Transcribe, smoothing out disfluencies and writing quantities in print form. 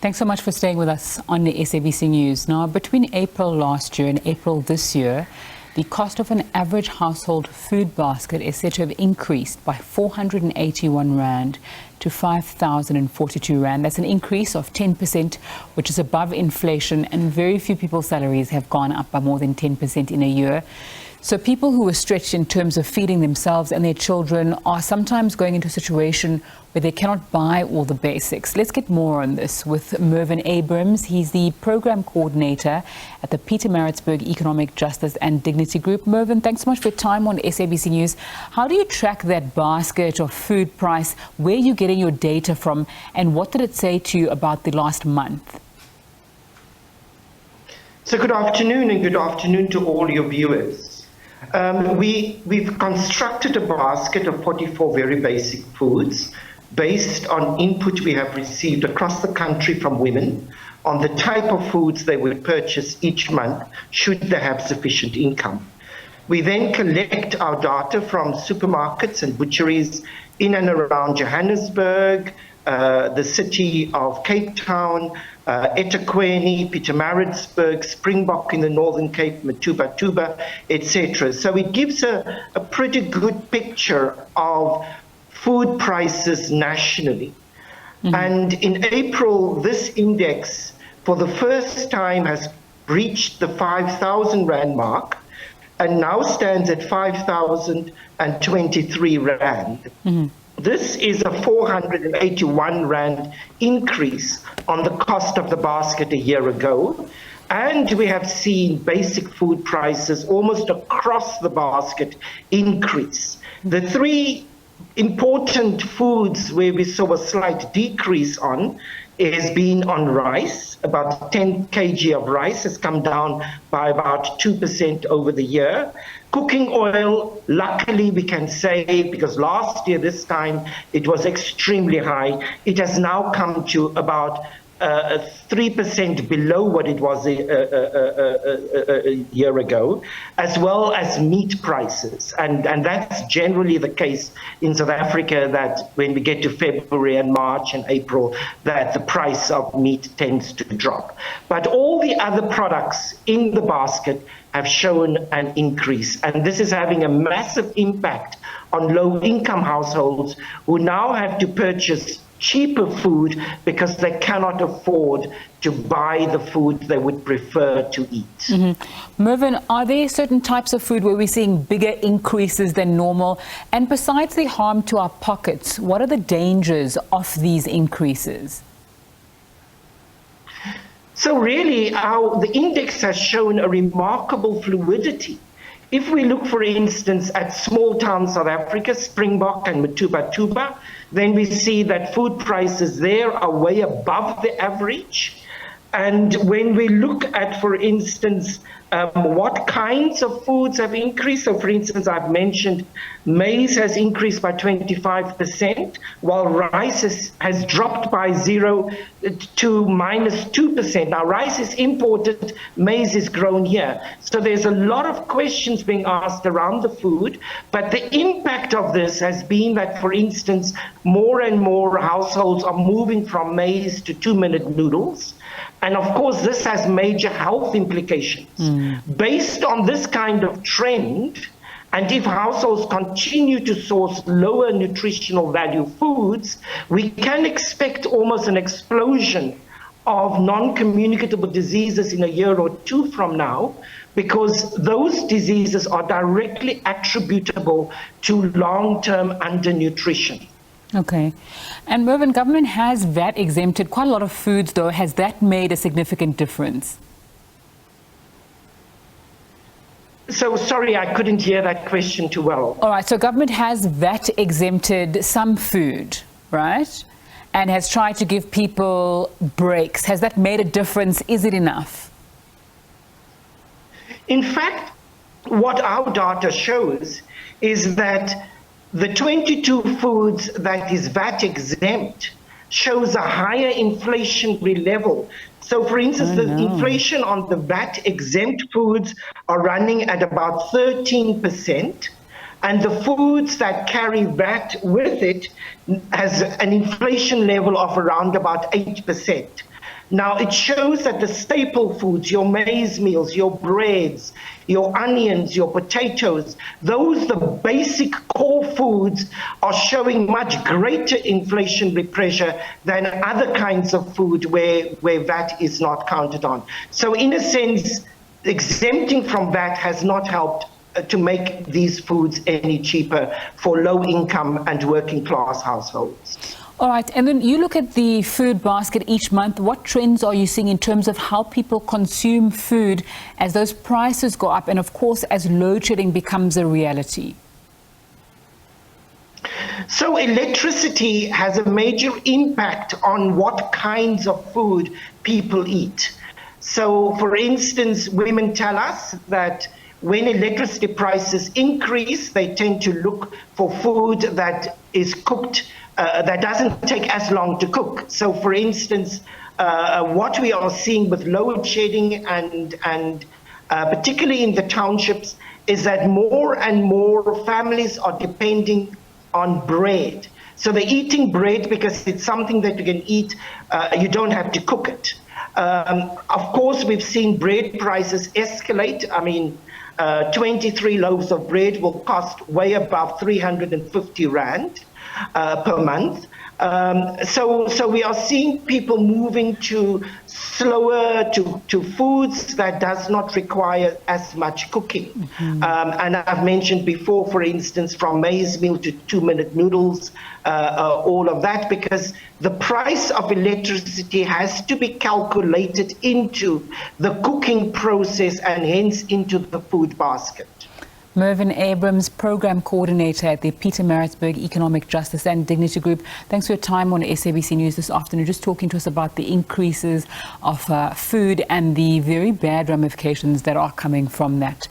Thanks so much for staying with us on the SABC News. Now, between April last year and April this year, the cost of an average household food basket is said to have increased by 481 Rand to 5,042 Rand. That's an increase of 10%, which is above inflation, and very few people's salaries have gone up by more than 10% in a year. So people who are stretched in terms of feeding themselves and their children are sometimes going into a situation where they cannot buy all the basics. Let's get more on this with Mervyn Abrahams. He's the program coordinator at the Pietermaritzburg Economic Justice and Dignity Group. Mervyn, thanks so much for your time on SABC News. How do you track that basket of food price? Where are you getting your data from? And what did it say to you about the last month? So good afternoon, and good afternoon to all your viewers. We've constructed a basket of 44 very basic foods based on input we have received across the country from women on the type of foods they would purchase each month should they have sufficient income. We then collect our data from supermarkets and butcheries in and around Johannesburg, the city of Cape Town, eThekwini, Pietermaritzburg, Springbok in the Northern Cape, Matuba, etc. So it gives a pretty good picture of food prices nationally. Mm-hmm. And in April, this index, for the first time, has reached the 5,000 Rand mark and now stands at 5,023 Rand. Mm-hmm. This is a 481 Rand increase on the cost of the basket a year ago. And we have seen basic food prices almost across the basket increase. The three important foods where we saw a slight decrease on has been on rice. About 10 kg of rice has come down by about 2% over the year. Cooking oil, luckily we can say, because last year this time it was extremely high, it has now come to about 3% below what it was a year ago, as well as meat prices. And that's generally the case in South Africa, that when we get to February and March and April, that the price of meat tends to drop. But all the other products in the basket have shown an increase. And this is having a massive impact on low-income households who now have to purchase cheaper food because they cannot afford to buy the food they would prefer to eat. Mm-hmm. Mervyn, are there certain types of food where we're seeing bigger increases than normal? And besides the harm to our pockets, what are the dangers of these increases? So really, the index has shown a remarkable fluidity. If we look, for instance, at small town South Africa, Springbok and Matuba, then we see that food prices there are way above the average. And when we look at, for instance, what kinds of foods have increased, so for instance, I've mentioned maize has increased by 25%, while rice has dropped by 0 to -2%. Now, rice is imported, maize is grown here. So there's a lot of questions being asked around the food, but the impact of this has been that, for instance, more and more households are moving from maize to 2-minute noodles. And of course, this has major health implications. Based on this kind of trend, and if households continue to source lower nutritional value foods, we can expect almost an explosion of non-communicable diseases in a year or two from now, because those diseases are directly attributable to long-term undernutrition. Okay. And Mervyn, government has VAT exempted quite a lot of foods, though. Has that made a significant difference? So sorry, I couldn't hear that question too well. All right. So government has VAT exempted some food, right? And has tried to give people breaks. Has that made a difference? Is it enough? In fact, what our data shows is that the 22 foods that is VAT exempt shows a higher inflationary level. So, for instance, the inflation on the VAT exempt foods are running at about 13%, and the foods that carry VAT with it has an inflation level of around about 8%. Now, it shows that the staple foods, your maize meals, your breads, your onions, your potatoes, those, the basic core foods, are showing much greater inflationary pressure than other kinds of food where VAT is not counted on. So in a sense, exempting from VAT has not helped to make these foods any cheaper for low-income and working-class households. All right, and then you look at the food basket each month. What trends are you seeing in terms of how people consume food as those prices go up and, of course, as load shedding becomes a reality? So electricity has a major impact on what kinds of food people eat. So, for instance, women tell us that when electricity prices increase, they tend to look for food that is cooked, that doesn't take as long to cook. So, for instance, what we are seeing with load shedding and particularly in the townships is that more and more families are depending on bread. So they're eating bread because it's something that you can eat, you don't have to cook it. Of course, we've seen bread prices escalate. I mean, 23 loaves of bread will cost way above 350 Rand per month. So we are seeing people moving to slower, to foods that does not require as much cooking. Mm-hmm. And I've mentioned before, for instance, from maize meal to 2-minute noodles, all of that, because the price of electricity has to be calculated into the cooking process and hence into the food basket. Mervyn Abrahams, Program Coordinator at the Pietermaritzburg Economic Justice and Dignity Group. Thanks for your time on SABC News this afternoon, just talking to us about the increases of food and the very bad ramifications that are coming from that.